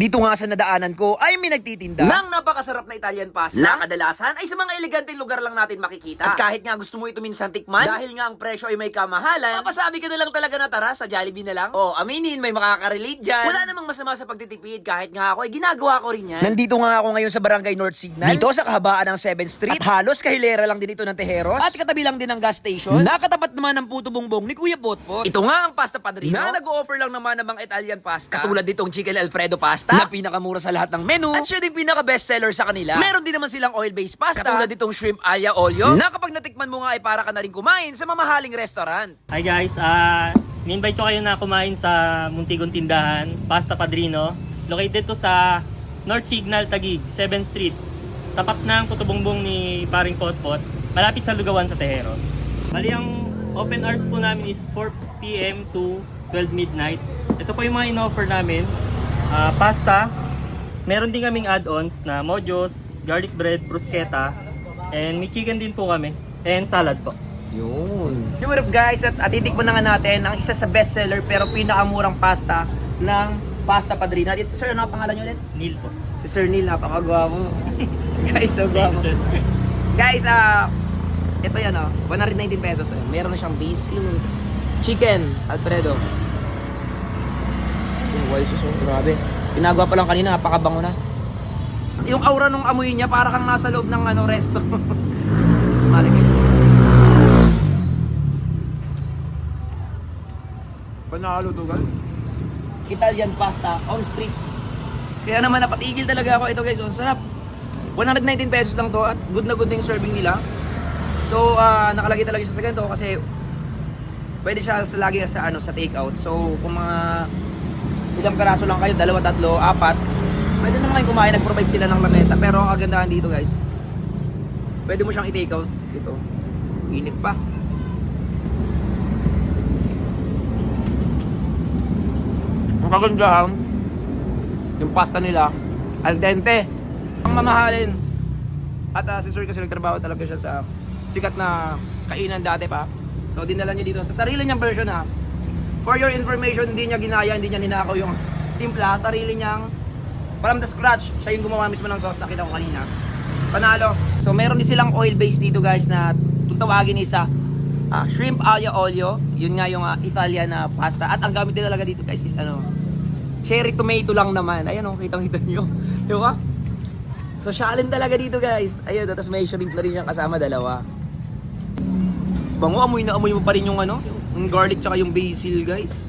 Dito nga sa nadaanan ko ay may nagtitinda ng napakasarap na Italian pasta na kadalasan ay sa mga eleganteng lugar lang natin makikita. At kahit nga gusto mo ito minsan tikman, dahil nga ang presyo ay may kamahalan, mapasabi ka na lang talaga na tara sa Jollibee na lang. O aminin, may makaka-relate dyan. Wala namang masama sa pagtitipid, kahit nga ako ay ginagawa ko rin yan. Nandito nga ako ngayon sa Barangay North Signal, dito sa kahabaan ng 7th Street. At halos kahilera lang din ito ng Tejeros. At katabi lang din ng gas station. Nakatapat naman ng puto bongbong ni Kuya Potpot. Ito nga ang Pasta Padrino na nag-o-offer lang naman ng mga Italian pasta. Katulad ditong Chicken Alfredo pasta na pinakamura sa lahat ng menu. At siya din pinaka-bestseller sa kanila. Meron din naman silang oil-based pasta. Katulad ditong shrimp alia olio na kapag natikman mo nga ay para ka na rin kumain sa mamahaling restaurant. Hi guys, ni-invite ko kayo na kumain sa muntigong tindahan, Pasta Padrino. Located to sa North Signal, Taguig, 7th Street. Tapat ng puto bongbong ni Paring Potpot, malapit sa Lugawan sa Tejeros. Bali ang open hours po namin is 4 PM to 12 midnight. Ito po yung mga in-offer namin. Pasta, meron din kaming add-ons na mojos, garlic bread, bruschetta, and may chicken din po kami, and salad po. Yun. So what up guys, at titikman na nga natin ang isa sa bestseller pero pinakamurang pasta ng Pasta Padrino. Ito sir, ano ang pangalan nyo ulit? Neil po. Si Sir Neil, napakagwapo. Guys, so gwapo. Guys, ito yan 119 pesos. Meron na siyang basil, chicken, Alfredo. Yung wild sauce, grabe. Pinagawa pa lang kanina, napakabango na. Yung aura nung amoy niya, para kang nasa loob ng resto. Mali guys. Panalo to guys. Italian pasta on street. Kaya naman napatigil talaga ako. Ito guys, ang sarap. 119 pesos lang to at good na good na yung serving nila. So, nakalagay talaga siya sa ganito kasi pwede siya lagi sa take out. So, kung mga ilang peraso lang kayo, 2, 3, 4, pwede naman kayo kumain, nag-provide sila ng lamesa. Pero ang kagandahan dito guys, pwede mo siyang i-take out dito. Init pa. Ang kagandahan, yung pasta nila, al dente. Ang mamahalin. At si Sir kasi nagtrabaho talaga siya sa sikat na kainan dati pa. So dinala niya dito sa sarili niyang version ha. For your information, hindi niya ginaya, hindi niya ninakaw yung timpla. Sarili niyang from the scratch. Siya yung gumawa mismo ng sauce, nakita ko kanina. Panalo. So meron din silang oil base dito guys na tutawagin isa shrimp alia olio. Yun nga yung Italian na pasta. At ang gamit din talaga dito guys is cherry tomato lang naman. Ayan kitang-kita nyo. Di ba? So sialin talaga dito guys. Ayun, tapos may shrimp na rin siyang kasama, dalawa. Bango, amoy na amoy mo pa rin yung yung garlic tsaka yung basil guys.